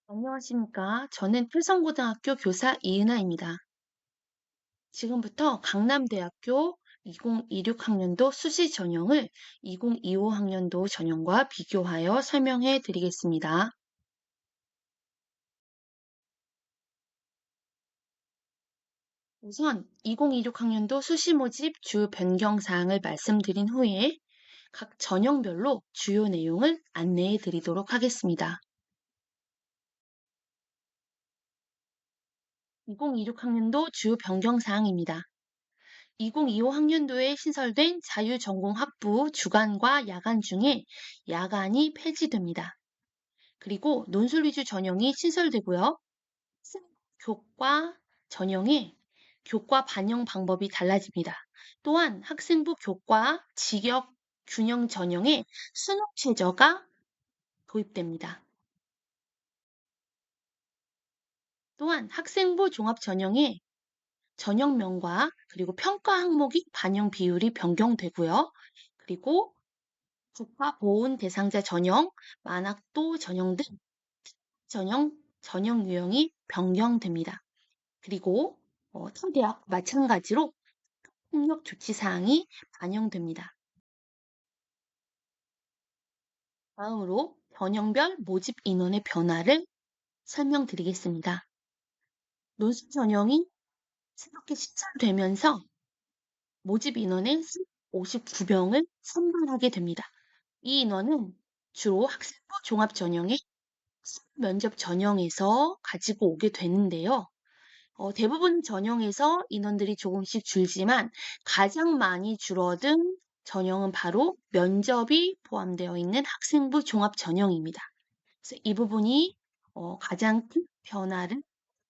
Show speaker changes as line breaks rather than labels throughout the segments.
안녕하십니까. 저는 필성고등학교 교사 이은하입니다. 지금부터 강남대학교 2026학년도 수시 전형을 2025학년도 전형과 비교하여 설명해 드리겠습니다. 우선 2026학년도 수시 모집 주 변경 사항을 말씀드린 후에 각 전형별로 주요 내용을 안내해 드리도록 하겠습니다. 2026학년도 주 변경 사항입니다. 2025학년도에 신설된 자유전공학부 주간과 야간 중에 야간이 폐지됩니다. 그리고 논술 위주 전형이 신설되고요. 교과 전형의 교과 반영 방법이 달라집니다. 또한 학생부 교과 직역 균형 전형에 수능 최저가 도입됩니다. 또한 학생부 종합 전형에 전형명과 그리고 평가 항목이 반영 비율이 변경되고요. 그리고 국가 보훈 대상자 전형, 만학도 전형 등 전형 유형이 변경됩니다. 그리고 타 대학 마찬가지로 폭력 조치 사항이 반영됩니다. 다음으로 전형별 모집 인원의 변화를 설명드리겠습니다. 논술 전형이 새롭게 신설되면서 모집 인원의 59명을 선발하게 됩니다. 이 인원은 주로 학생부 종합 전형의 면접 전형에서 가지고 오게 되는데요. 대부분 전형에서 인원들이 조금씩 줄지만 가장 많이 줄어든 전형은 바로 면접이 포함되어 있는 학생부 종합 전형입니다. 그래서 이 부분이 가장 큰 변화를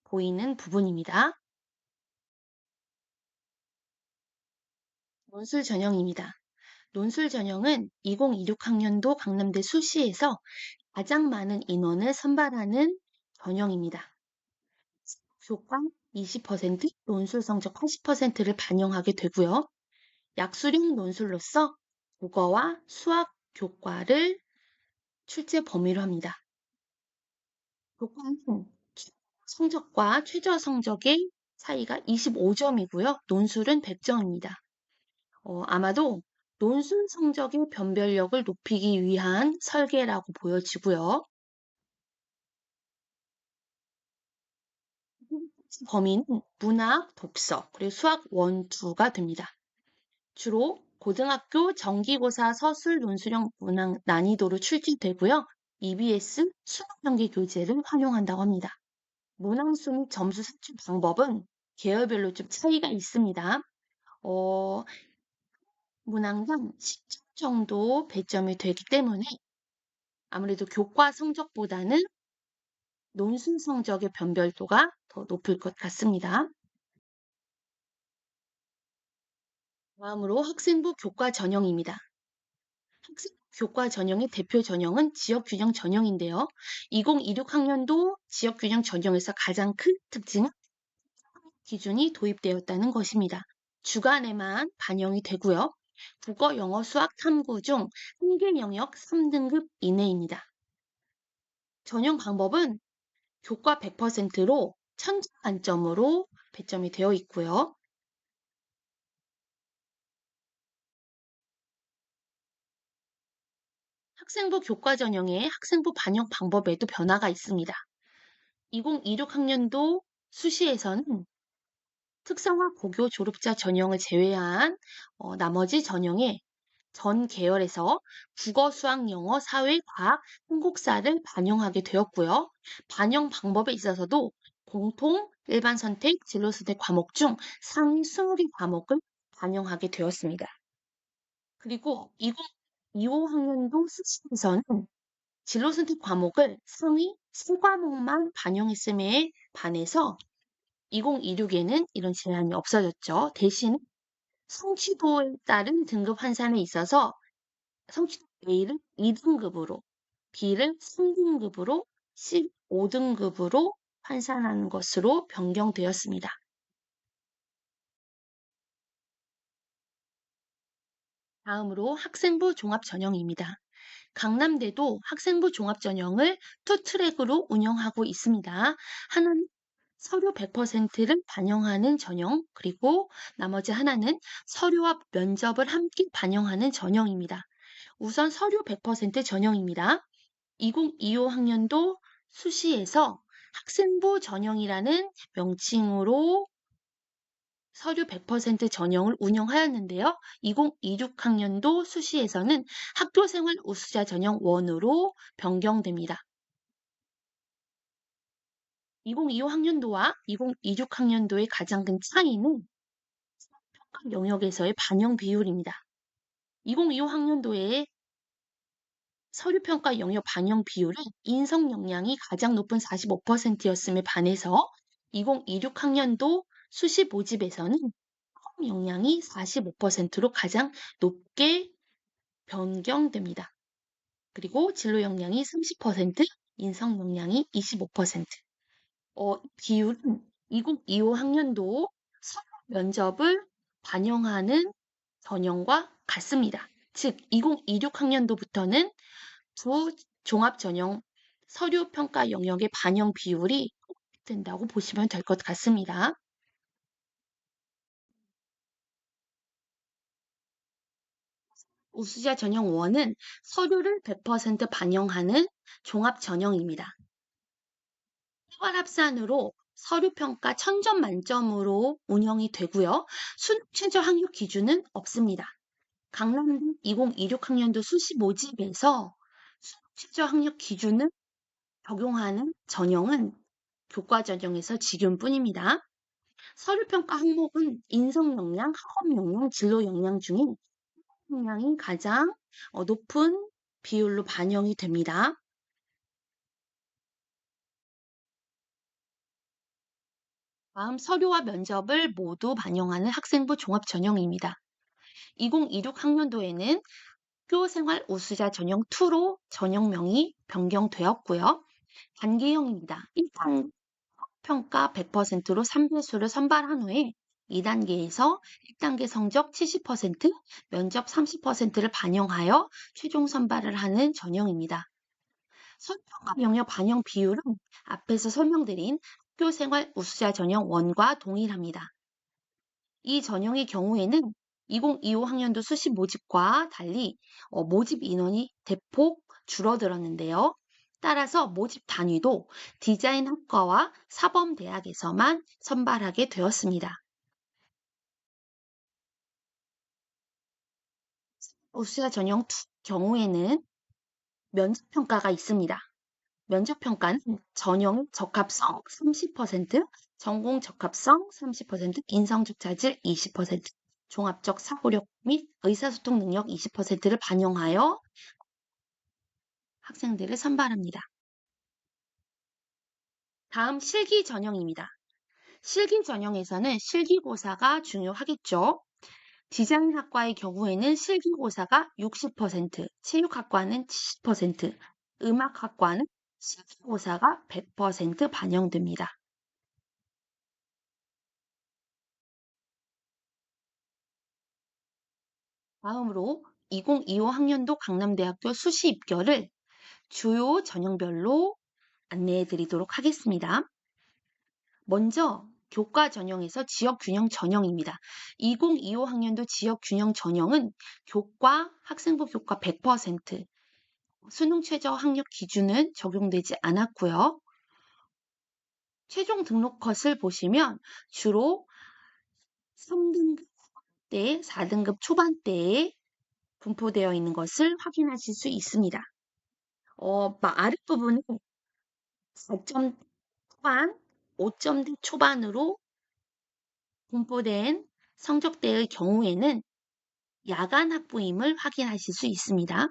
보이는 부분입니다. 논술 전형입니다. 논술 전형은 2026학년도 강남대 수시에서 가장 많은 인원을 선발하는 전형입니다. 교과 20%, 논술 성적 80%를 반영하게 되고요. 약수령 논술로서 국어와 수학 교과를 출제 범위로 합니다. 교과는 성적과 최저 성적의 차이가 25점이고요. 논술은 100점입니다. 아마도 논술 성적의 변별력을 높이기 위한 설계라고 보여지고요. 범위는 문학, 독서, 그리고 수학 1, 2가 됩니다. 주로 고등학교 정기고사 서술 논술형 문항 난이도로 출제되고요. EBS 수능 단계 교재를 활용한다고 합니다. 문항수 및 점수 산출 방법은 계열별로 좀 차이가 있습니다. 어, 문항당 10점 정도 배점이 되기 때문에 아무래도 교과 성적보다는 논술 성적의 변별도가 더 높을 것 같습니다. 다음으로 학생부 교과 전형입니다. 학생부 교과 전형의 대표 전형은 지역균형 전형인데요. 2026학년도 지역균형 전형에서 가장 큰 특징은 기준이 도입되었다는 것입니다. 주간에만 반영이 되고요. 국어, 영어, 수학, 탐구 중 한개 영역 3등급 이내입니다. 전형 방법은 교과 100%로 1000점 만점으로 배점이 되어 있고요. 학생부 교과 전형의 학생부 반영 방법에도 변화가 있습니다. 2026학년도 수시에서는 특성화 고교 졸업자 전형을 제외한 나머지 전형에 전 계열에서 국어, 수학, 영어, 사회, 과학, 한국사를 반영하게 되었고요. 반영 방법에 있어서도 공통, 일반 선택, 진로 선택 과목 중 상위 20개 과목을 반영하게 되었습니다. 그리고 2025학년도 수시에서는 진로 선택 과목을 상위 3과목만 반영했음에 반해서 2026에는 이런 제한이 없어졌죠. 대신 성취도에 따른 등급 환산에 있어서 성취도 A를 2등급으로, B를 3등급으로, C 5등급으로 환산하는 것으로 변경되었습니다. 다음으로 학생부 종합 전형입니다. 강남대도 학생부 종합전형을 투 트랙으로 운영하고 있습니다. 하나는 서류 100%를 반영하는 전형, 그리고 나머지 하나는 서류와 면접을 함께 반영하는 전형입니다. 우선 서류 100% 전형입니다. 2025 학년도 수시에서 학생부 전형이라는 명칭으로 서류 100% 전형을 운영하였는데요. 2026 학년도 수시에서는 학교생활 우수자 전형 1으로 변경됩니다. 2025 학년도와 2026 학년도의 가장 큰 차이는 평가 영역에서의 반영 비율입니다. 2025 학년도의 서류평가 영역 반영 비율은 인성 역량이 가장 높은 45%였음에 반해서 2026 학년도 수시 모집에서는 수험 역량이 45%로 가장 높게 변경됩니다. 그리고 진로 역량이 30%, 인성 역량이 25%. 비율은 2025 학년도 서류 면접을 반영하는 전형과 같습니다. 즉, 2026 학년도부터는 두 종합 전형 서류 평가 영역의 반영 비율이 된다고 보시면 될 것 같습니다. 우수자 전형 1은 서류를 100% 반영하는 종합 전형입니다. 생활 합산으로 서류 평가 1000점 만점으로 운영이 되고요. 수능 최저 학력 기준은 없습니다. 강남대 2026 학년도 수시 모집에서 수능 최저 학력 기준을 적용하는 전형은 교과 전형에서 지금뿐입니다. 서류평가 항목은 인성 역량, 학업 역량, 진로 역량 중에 역량이 가장 높은 비율로 반영이 됩니다. 다음 서류와 면접을 모두 반영하는 학생부 종합 전형입니다. 2026 학년도에는 학교생활 우수자 전형 2로 전형명이 변경되었고요. 단계형입니다. 1단 평가 100%로 3배수를 선발한 후에 2단계에서 1단계 성적 70%, 면접 30%를 반영하여 최종 선발을 하는 전형입니다. 서류평가 영역 반영 비율은 앞에서 설명드린 학교생활 우수자 전형 1과 동일합니다. 이 전형의 경우에는 2025 학년도 수시 모집과 달리 모집 인원이 대폭 줄어들었는데요. 따라서 모집 단위도 디자인학과와 사범대학에서만 선발하게 되었습니다. 우수자 전형 경우에는 면접평가가 있습니다. 면접평가는 전형 적합성 30%, 전공 적합성 30%, 인성적 자질 20%, 종합적 사고력 및 의사소통 능력 20%를 반영하여 학생들을 선발합니다. 다음 실기 전형입니다. 실기 전형에서는 실기고사가 중요하겠죠. 디자인학과의 경우에는 실기고사가 60%, 체육학과는 70%, 음악학과는 실기고사가 100% 반영됩니다. 다음으로 2025 학년도 강남대학교 수시 입결을 주요 전형별로 안내해 드리도록 하겠습니다. 먼저 교과 전형에서 지역균형 전형입니다. 2025 학년도 지역균형 전형은 교과, 학생부 교과 100%, 수능 최저 학력 기준은 적용되지 않았고요. 최종 등록 컷을 보시면 주로 3등급 때, 4등급 초반대에 분포되어 있는 것을 확인하실 수 있습니다. 아랫부분에 4점 초반, 5점대 초반으로 분포된 성적대의 경우에는 야간 학부임을 확인하실 수 있습니다.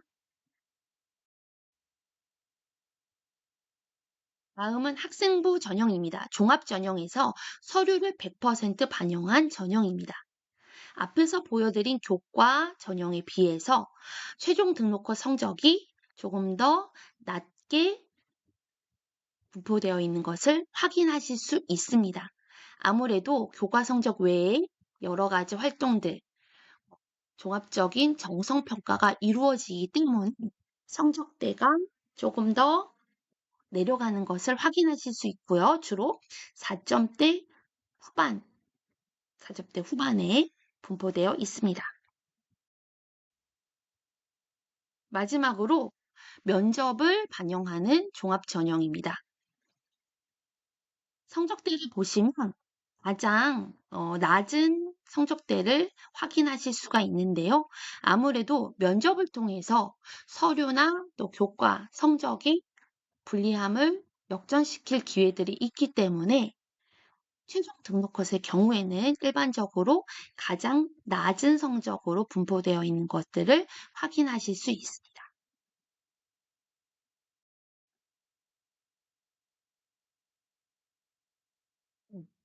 다음은 학생부 전형입니다. 종합 전형에서 서류를 100% 반영한 전형입니다. 앞에서 보여드린 교과 전형에 비해서 최종 등록컷 성적이 조금 더 낮게 분포되어 있는 것을 확인하실 수 있습니다. 아무래도 교과 성적 외에 여러 가지 활동들, 종합적인 정성평가가 이루어지기 때문에 성적대가 조금 더 내려가는 것을 확인하실 수 있고요. 주로 4점대 후반, 4점대 후반에 분포되어 있습니다. 마지막으로 면접을 반영하는 종합 전형입니다. 성적대를 보시면 가장 낮은 성적대를 확인하실 수가 있는데요. 아무래도 면접을 통해서 서류나 또 교과 성적이 불리함을 역전시킬 기회들이 있기 때문에 최종 등록 컷의 경우에는 일반적으로 가장 낮은 성적으로 분포되어 있는 것들을 확인하실 수 있습니다.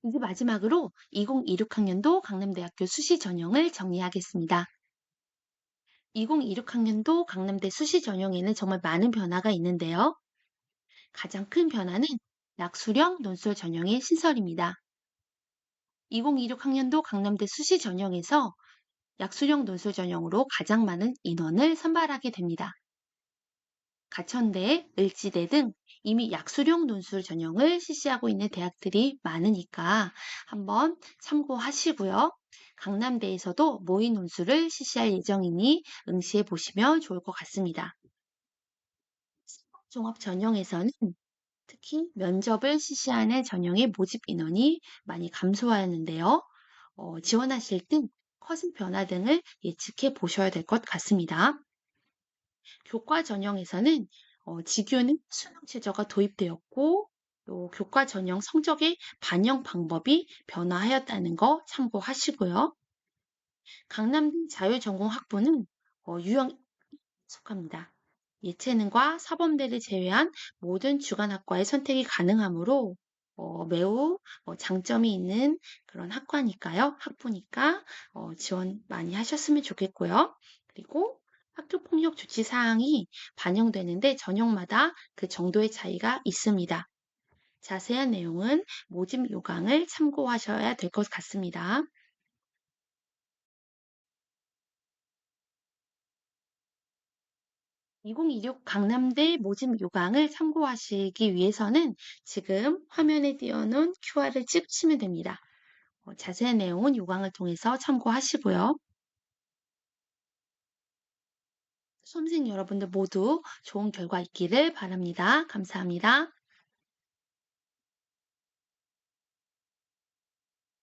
이제 마지막으로 2026학년도 강남대학교 수시 전형을 정리하겠습니다. 2026학년도 강남대 수시 전형에는 정말 많은 변화가 있는데요. 가장 큰 변화는 약수령 논술 전형의 신설입니다. 2026학년도 강남대 수시 전형에서 약수령 논술 전형으로 가장 많은 인원을 선발하게 됩니다. 가천대, 을지대 등 이미 약수령 논술 전형을 실시하고 있는 대학들이 많으니까 한번 참고하시고요. 강남대에서도 모의 논술을 실시할 예정이니 응시해 보시면 좋을 것 같습니다. 종합 전형에서는 특히 면접을 실시하는 전형의 모집 인원이 많이 감소하였는데요. 지원하실 때 컷의 변화 등을 예측해 보셔야 될 것 같습니다. 교과 전형에서는 지규는 수능 최저가 도입되었고 또 교과 전형 성적의 반영 방법이 변화하였다는 거 참고하시고요. 강남대 자율전공학부는 유형 속합니다. 예체능과 사범대를 제외한 모든 주간학과의 선택이 가능하므로 매우 장점이 있는 그런 학과니까요. 학부니까 지원 많이 하셨으면 좋겠고요. 그리고 학교폭력 조치 사항이 반영되는데 전형마다 그 정도의 차이가 있습니다. 자세한 내용은 모집 요강을 참고하셔야 될 것 같습니다. 2026 강남대 모집 요강을 참고하시기 위해서는 지금 화면에 띄워놓은 QR을 찍으시면 됩니다. 자세한 내용은 요강을 통해서 참고하시고요. 수험생 여러분들 모두 좋은 결과 있기를 바랍니다. 감사합니다.